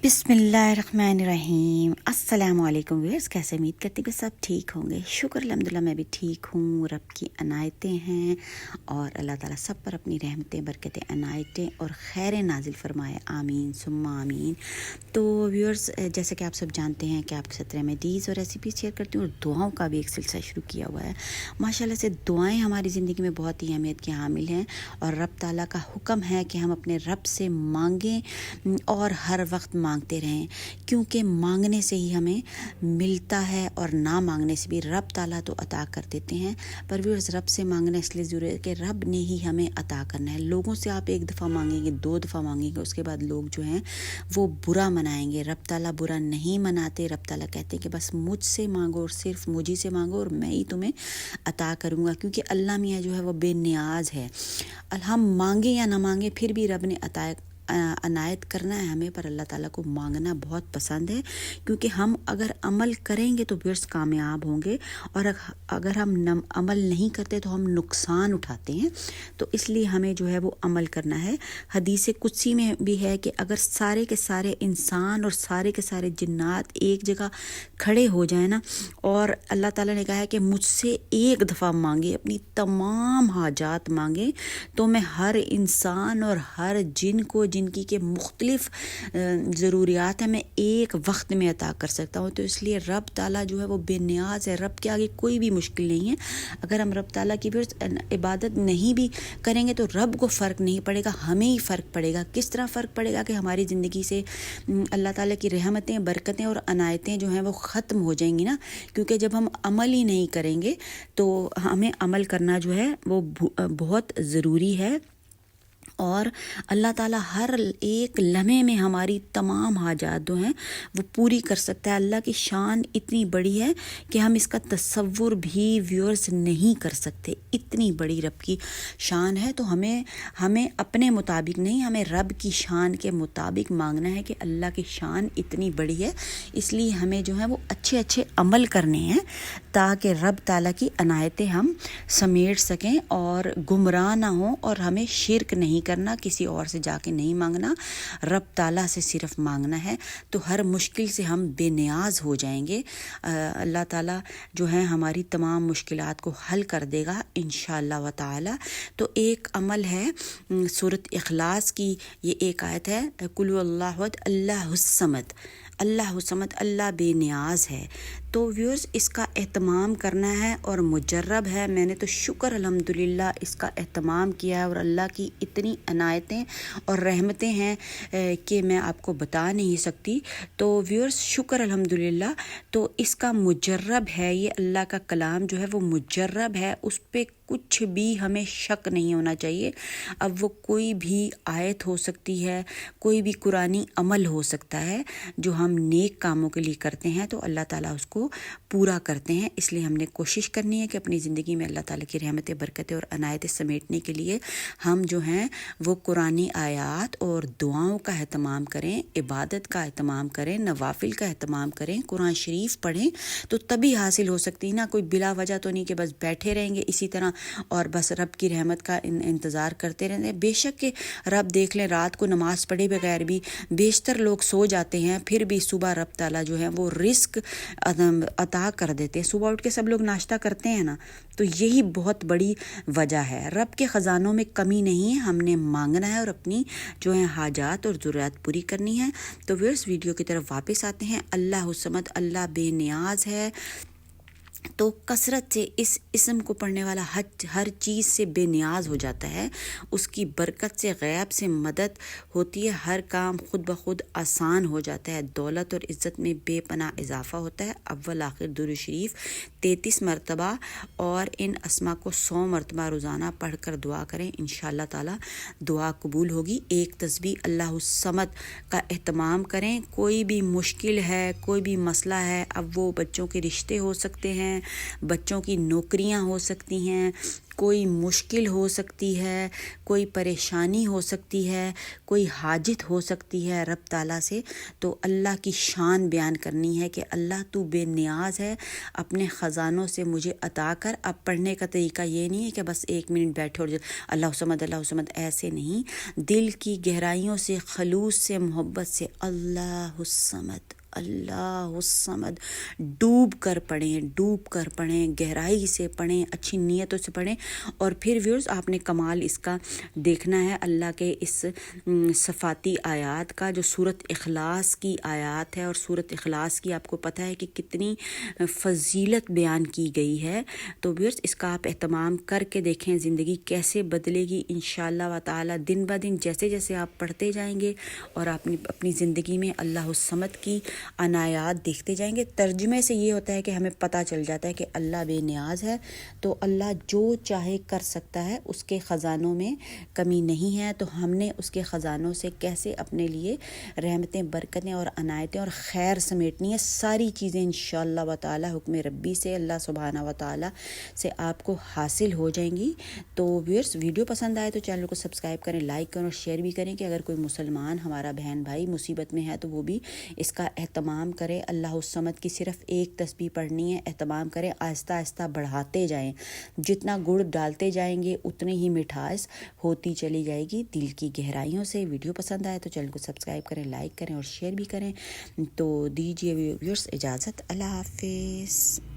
बिस्मिल्लाहिर्रहमानिर्रहीम। अस्सलाम वालेकुम व्यूअर्स, कैसे उम्मीद करती हूँ कि सब ठीक होंगे। शुक्र अल्हम्दुलिल्लाह मैं भी ठीक हूँ। रब की अनायतें हैं और अल्लाह ताला सब पर अपनी रहमतें बरकतें अनायतें और खैर नाजिल फरमाए, आमीन सुम्मा आमीन। तो व्यूअर्स, जैसे कि आप सब जानते हैं कि आपके साथ रेमेडीज़ और रेसिपीज़ शेयर करती हूँ और दुआओं का भी एक सिलसिला शुरू किया हुआ है। माशाल्लाह से दुआएँ हमारी ज़िंदगी में बहुत ही अहमियत की हामिल हैं और रब ताला का हुक्म है कि हम अपने रब से मांगें और हर वक्त मांगते रहें, क्योंकि मांगने से ही हमें मिलता है और ना मांगने से भी रब ताला तो अता कर देते हैं। पर व्यूअर्स, रब से मांगना इसलिए ज़रूरी है कि रब ने ही हमें अता करना है। लोगों से आप एक दफ़ा मांगेंगे, दो दफ़ा मांगेंगे, उसके बाद लोग जो हैं वो बुरा मनाएंगे। रब ताला बुरा नहीं मनाते। रब ताला कहते हैं कि बस मुझसे मांगो और सिर्फ मुझी से मांगो और मैं ही तुम्हें अता करूँगा, क्योंकि अल्लाह मियाँ जो है वो बेनियाज है। हम मांगे या ना मांगे फिर भी रब ने अनायत करना है हमें। पर अल्लाह ताला को मांगना बहुत पसंद है, क्योंकि हम अगर अमल करेंगे तो व्यूअर्स कामयाब होंगे और अगर हम अमल नहीं करते तो हम नुकसान उठाते हैं। तो इसलिए हमें जो है वो अमल करना है। हदीस कुदसी में भी है कि अगर सारे के सारे इंसान और सारे के सारे जिन्नात एक जगह खड़े हो जाए ना, और अल्लाह ताला ने कहा है कि मुझसे एक दफ़ा मांगे, अपनी तमाम हाजात मांगे, तो मैं हर इंसान और हर जिन को जिनकी के मुख्तलिफ ज़रूरियात हैं मैं एक वक्त में अता कर सकता हूँ। तो इसलिए रब ताला जो है वो बेनियाज है। रब के आगे कोई भी मुश्किल नहीं है। अगर हम रब ताला की भी इबादत नहीं भी करेंगे तो रब को फ़र्क नहीं पड़ेगा, हमें ही फ़र्क पड़ेगा। किस तरह फ़र्क पड़ेगा कि हमारी ज़िंदगी से अल्लाह ताला की रहमतें बरकतें और अनायतें जो हैं वो ख़त्म हो जाएंगी ना, क्योंकि जब हम अमल ही नहीं करेंगे तो हमें अमल करना जो है वो बहुत ज़रूरी है। और अल्लाह ताला हर एक लम्हे में हमारी तमाम हाजात जो हैं वो पूरी कर सकता है। अल्लाह की शान इतनी बड़ी है कि हम इसका तसव्वुर भी व्यूअर्स नहीं कर सकते। इतनी बड़ी रब की शान है। तो हमें अपने मुताबिक नहीं, हमें रब की शान के मुताबिक मांगना है कि अल्लाह की शान इतनी बड़ी है। इसलिए हमें जो है वो अच्छे अच्छे अमल करने हैं ताकि रब ताला की अनायतें हम समेट सकें और गुमराह ना हों। और हमें शिर्क नहीं करना, किसी और से जाके नहीं मांगना, रब ताला से सिर्फ मांगना है। तो हर मुश्किल से हम बेनियाज हो जाएंगे। अल्लाह ताला जो है हमारी तमाम मुश्किलात को हल कर देगा इंशाअल्लाह व ताला। तो एक अमल है सूरत इखलास की, ये एक आयत है, कुल हुवल्लाहु अहद अल्लाहुस समद, अल्लाह समद, अल्लाह बेनियाज है। तो व्यूअर्स, इसका एहतमाम करना है और मुजर्रब है। मैंने तो शुक्र अल्हम्दुलिल्लाह इसका एहतमाम किया है और अल्लाह की इतनी अनायतें और रहमतें हैं कि मैं आपको बता नहीं सकती। तो व्यूअर्स, शुक्र अल्हम्दुलिल्लाह। तो इसका मुजर्रब है, ये अल्लाह का कलाम जो है वो मुजर्रब है, उस पर कुछ भी हमें शक नहीं होना चाहिए। अब वो कोई भी आयत हो सकती है, कोई भी कुरानी अमल हो सकता है जो हम नेक कामों के लिए करते हैं, तो अल्लाह ताला उसको पूरा करते हैं। इसलिए हमने कोशिश करनी है कि अपनी ज़िंदगी में अल्लाह ताला की रहमतें बरकतें और अनायतें समेटने के लिए हम जो हैं वो कुरानी आयात और दुआओं का एहतमाम करें, इबादत का एहतमाम करें, नवाफिल का एहतमाम करें, कुरान शरीफ पढ़ें। तो तभी हासिल हो सकती है ना, कोई बिला वजह तो नहीं कि बस बैठे रहेंगे इसी तरह और बस रब की रहमत का इंतज़ार करते रहते हैं। बेशक के रब देख लें, रात को नमाज़ पढ़े बगैर भी बेशतर लोग सो जाते हैं, फिर भी सुबह रब ताला जो है वो रिस्क अता कर देते हैं। सुबह उठ के सब लोग नाश्ता करते हैं ना, तो यही बहुत बड़ी वजह है। रब के ख़जानों में कमी नहीं है, हमने मांगना है और अपनी जो है हाजात और ज़रूरत पूरी करनी है। तो व्यूअर्स, वीडियो की तरफ वापस आते हैं। अल्लाह समद, अल्लाह बेनियाज है। तो कसरत से इस इस्म को पढ़ने वाला हर चीज़ से बेनियाज हो जाता है। उसकी बरकत से गैब से मदद होती है, हर काम खुद ब खुद आसान हो जाता है, दौलत और इज़्ज़त में बेपनाह इजाफ़ा होता है। अव्वल आखिर दुरूद शरीफ 33 मरतबा और इन अस्मा को 100 मरतबा रोज़ाना पढ़ कर दुआ करें, इंशाअल्लाह ताला दुआ कबूल होगी। एक तस्बीह अल्लाह समद का एहतमाम करें। कोई भी मुश्किल है, कोई भी मसला है, अब वो बच्चों के रिश्ते हो सकते हैं, ہیں, بچوں کی نوکریاں ہو سکتی ہیں, کوئی مشکل ہو سکتی ہے, کوئی پریشانی ہو سکتی ہے, کوئی حاجت ہو سکتی ہے رب تعالیٰ سے, تو اللہ کی شان بیان کرنی ہے کہ اللہ تو بے نیاز ہے, اپنے خزانوں سے مجھے عطا کر. اب پڑھنے کا طریقہ یہ نہیں ہے کہ بس 1 منٹ بیٹھے اور اللہ صمد, ایسے نہیں, دل کی گہرائیوں سے, خلوص سے, محبت سے اللہ الصمد اللہ الصمد ڈوب کر پڑھیں, گہرائی سے پڑھیں, اچھی نیتوں سے پڑھیں. اور پھر ویورز آپ نے کمال اس کا دیکھنا ہے اللہ کے اس صفاتی آیات کا, جو سورۃ اخلاص کی آیات ہے. اور سورۃ اخلاص کی آپ کو پتہ ہے کہ کتنی فضیلت بیان کی گئی ہے. تو ویورز اس کا آپ اہتمام کر کے دیکھیں, زندگی کیسے بدلے گی انشاءاللہ و تعالی. دن بہ دن جیسے جیسے آپ پڑھتے جائیں گے اور آپ اپنی زندگی میں اللہ الصمد کی عنایات دیکھتے جائیں گے. ترجمے سے یہ ہوتا ہے کہ ہمیں پتہ چل جاتا ہے کہ اللہ بے نیاز ہے, تو اللہ جو چاہے کر سکتا ہے, اس کے خزانوں میں کمی نہیں ہے. تو ہم نے اس کے خزانوں سے کیسے اپنے لیے رحمتیں, برکتیں اور عنایتیں اور خیر سمیٹنی ہے, ساری چیزیں انشاءاللہ و تعالی حکم ربی سے, اللہ سبحانہ و تعالی سے آپ کو حاصل ہو جائیں گی. تو ویورز ویڈیو پسند آئے تو چینل کو سبسکرائب کریں, لائک کریں اور شیئر بھی کریں کہ اگر کوئی مسلمان ہمارا بہن بھائی مصیبت میں ہے تو وہ بھی اس کا اہتمام کرے. اللہ الصمد کی صرف ایک تسبیح پڑھنی ہے, اہتمام کریں, آہستہ آہستہ بڑھاتے جائیں. جتنا گڑ ڈالتے جائیں گے اتنی ہی مٹھاس ہوتی چلی جائے گی دل کی گہرائیوں سے. ویڈیو پسند آئے تو چینل کو سبسکرائب کریں, لائک کریں اور شیئر بھی کریں. تو دیجیے ویورز اجازت, اللہ حافظ.